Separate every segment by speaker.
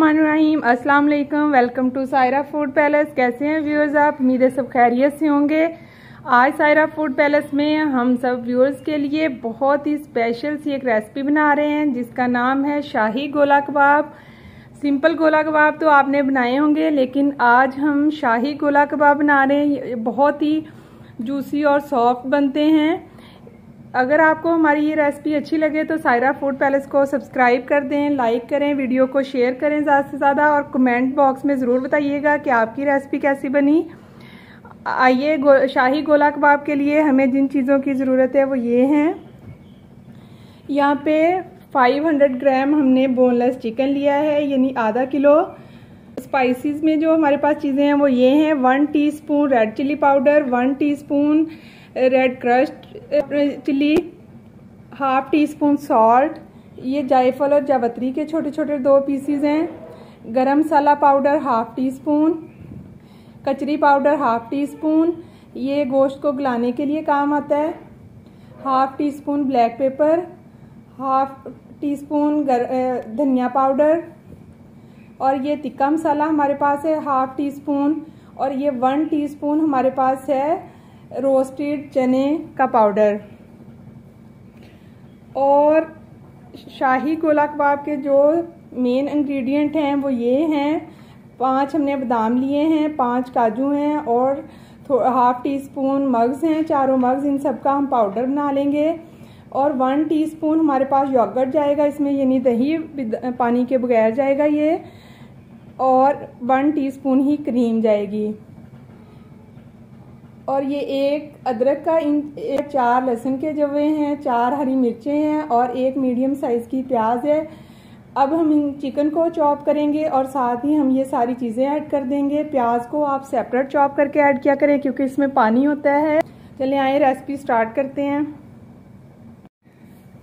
Speaker 1: बिस्मिल्लाहिर्रहमानिर्रहीम। अस्सलाम वालेकुम। Welcome to Saira Food Palace. कैसे हैं व्यूअर्स आप? उम्मीद है सब खैरियत से होंगे। आज सायरा फूड पैलेस में हम सब व्यूअर्स के लिए बहुत ही स्पेशल सी एक रेसिपी बना रहे हैं जिसका नाम है शाही गोला कबाब। सिंपल गोला कबाब तो आपने बनाए होंगे, लेकिन आज हम शाही गोला कबाब बना रहे हैं। ये बहुत ही जूसी और सॉफ्ट बनते हैं। अगर आपको हमारी ये रेसिपी अच्छी लगे तो सायरा फूड पैलेस को सब्सक्राइब कर दें, लाइक करें, वीडियो को शेयर करें ज़्यादा से ज़्यादा, और कमेंट बॉक्स में ज़रूर बताइएगा कि आपकी रेसिपी कैसी बनी। आइए, शाही गोला कबाब के लिए हमें जिन चीज़ों की ज़रूरत है वो ये हैं। यहाँ पे 500 ग्राम हमने बोनलेस चिकन लिया है, यानी आधा किलो। स्पाइसेस में जो हमारे पास चीज़ें हैं वो ये हैं: 1 teaspoon red chili powder, 1 teaspoon red crushed chili, half teaspoon salt, ये जायफल और जावित्री के छोटे छोटे 2 पीसीज हैं, गरम मसाला पाउडर हाफ टी स्पून, कचरी पाउडर हाफ टी स्पून, ये गोश्त को गलाने के लिए काम आता है, half tea spoon black pepper, half tea spoon धनिया पाउडर, और ये टिक्का मसाला हमारे पास है हाफ टी स्पून, और ये 1 टीस्पून हमारे पास है रोस्टेड चने का पाउडर। और शाही गोला कबाब के जो मेन इंग्रेडिएंट हैं वो ये हैं: 5 हमने बादाम लिए हैं, 5 काजू हैं, और हाफ टी स्पून मग्स हैं, चारों मग्स, इन सब का हम पाउडर बना लेंगे। और 1 टीस्पून हमारे पास योगर्ट जाएगा इसमें, यानी दही पानी के बगैर जाएगा ये, और 1 टीस्पून ही क्रीम जाएगी। और ये 1 अदरक का 4 लहसुन के जवे हैं, 4 हरी मिर्चें हैं, और 1 मीडियम साइज़ की प्याज है। अब हम इन चिकन को चॉप करेंगे और साथ ही हम ये सारी चीज़ें ऐड कर देंगे। प्याज को आप सेपरेट चॉप करके ऐड किया करें क्योंकि इसमें पानी होता है। चलिए आइए रेसिपी स्टार्ट करते हैं।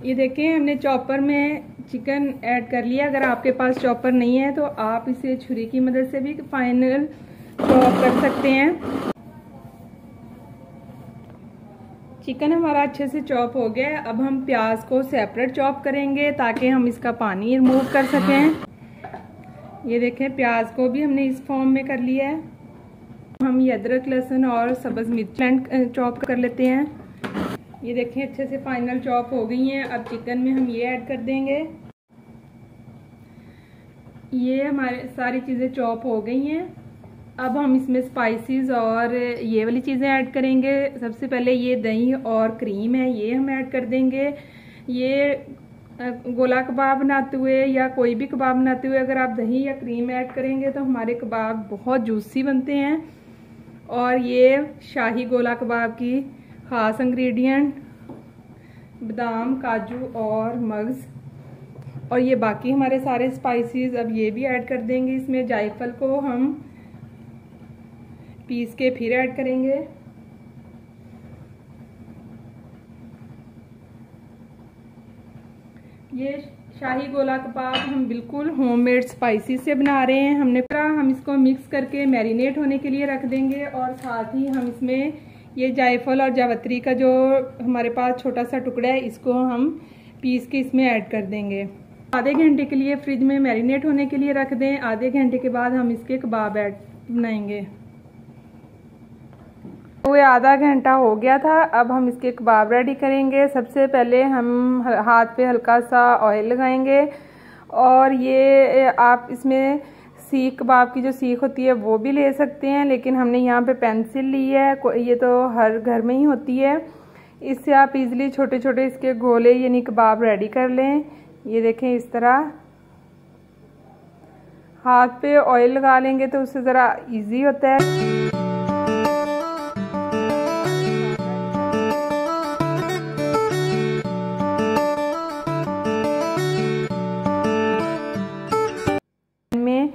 Speaker 1: ये देखें, हमने चॉपर में चिकन ऐड कर लिया। अगर आपके पास चॉपर नहीं है तो आप इसे छुरी की मदद से भी फाइनल चॉप कर सकते हैं। चिकन हमारा अच्छे से चॉप हो गया है। अब हम प्याज को सेपरेट चॉप करेंगे ताकि हम इसका पानी रिमूव कर सकें। ये देखें, प्याज को भी हमने इस फॉर्म में कर लिया है। हम ये अदरक, लहसुन और सब्ज़ मिर्च चॉप कर लेते हैं। ये देखें, अच्छे से फाइनल चॉप हो गई हैं। अब चिकन में हम ये ऐड कर देंगे। ये हमारे सारी चीज़ें चॉप हो गई हैं। अब हम इसमें स्पाइसेस और ये वाली चीज़ें ऐड करेंगे। सबसे पहले ये दही और क्रीम है, ये हम ऐड कर देंगे। ये गोला कबाब बनाते हुए या कोई भी कबाब बनाते हुए अगर आप दही या क्रीम ऐड करेंगे तो हमारे कबाब बहुत जूसी बनते हैं। और ये शाही गोला कबाब की ख़ास इंग्रेडिएंट बादाम, काजू और मग्स, और ये बाकी हमारे सारे स्पाइसेस अब ये भी ऐड कर देंगे। इसमें जायफल को हम पीस के फिर ऐड करेंगे। ये शाही गोला कबाब हम बिल्कुल होममेड स्पाइसेस से बना रहे हैं। हम इसको मिक्स करके मैरिनेट होने के लिए रख देंगे, और साथ ही हम इसमें ये जायफल और जावित्री का जो हमारे पास छोटा सा टुकड़ा है इसको हम पीस के इसमें ऐड कर देंगे। आधे घंटे के लिए फ्रिज में मैरिनेट होने के लिए रख दें। आधे घंटे के बाद हम इसके कबाब बनाएंगे। तो ये आधा घंटा हो गया था। अब हम इसके कबाब रेडी करेंगे। सबसे पहले हम हाथ पे हल्का सा ऑयल लगाएंगे, और ये आप इसमें सीख कबाब की जो सीख होती है वो भी ले सकते हैं, लेकिन हमने यहाँ पे पेंसिल ली है, ये तो हर घर में ही होती है। इससे आप इजीली छोटे छोटे इसके गोले यानी कबाब रेडी कर लें। ये देखें, इस तरह हाथ पे ऑयल लगा लेंगे तो उससे ज़रा इजी होता है। में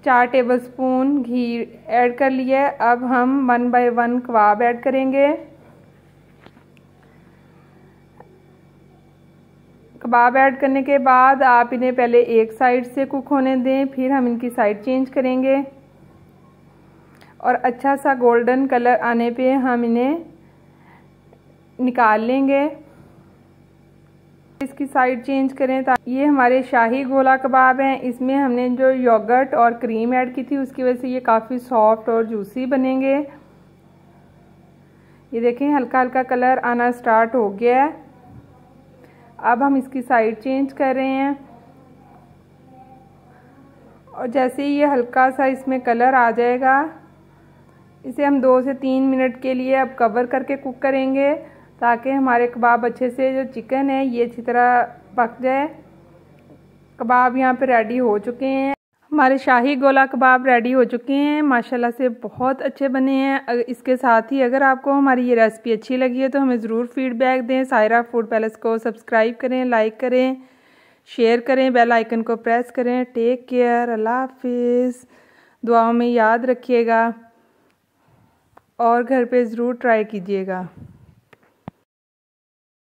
Speaker 1: 4 टेबलस्पून घी ऐड कर लिया है। अब हम 1 बाय 1 कबाब ऐड करेंगे। कबाब ऐड करने के बाद आप इन्हें पहले एक साइड से कुक होने दें, फिर हम इनकी साइड चेंज करेंगे, और अच्छा सा गोल्डन कलर आने पे हम इन्हें निकाल लेंगे। इसकी साइड चेंज करें। ये हमारे शाही गोला कबाब हैं। इसमें हमने जो योगर्ट और क्रीम ऐड की थी उसकी वजह से ये काफ़ी सॉफ्ट और जूसी बनेंगे। ये देखें हल्का हल्का कलर आना स्टार्ट हो गया है। अब हम इसकी साइड चेंज कर रहे हैं और जैसे ही ये हल्का सा इसमें कलर आ जाएगा इसे हम 2 से 3 मिनट के लिए अब कवर करके कुक करेंगे ताकि हमारे कबाब अच्छे से जो चिकन है ये अच्छी तरह पक जाए। कबाब यहाँ पे रेडी हो चुके हैं। हमारे शाही गोला कबाब रेडी हो चुके हैं, माशाल्लाह से बहुत अच्छे बने हैं। इसके साथ ही अगर आपको हमारी ये रेसिपी अच्छी लगी है तो हमें ज़रूर फीडबैक दें। सायरा फूड पैलेस को सब्सक्राइब करें, लाइक करें, शेयर करें, बेल आइकन को प्रेस करें। टेक केयर, अल्लाह हाफिज़। दुआओं में याद रखिएगा और घर पे ज़रूर ट्राई कीजिएगा।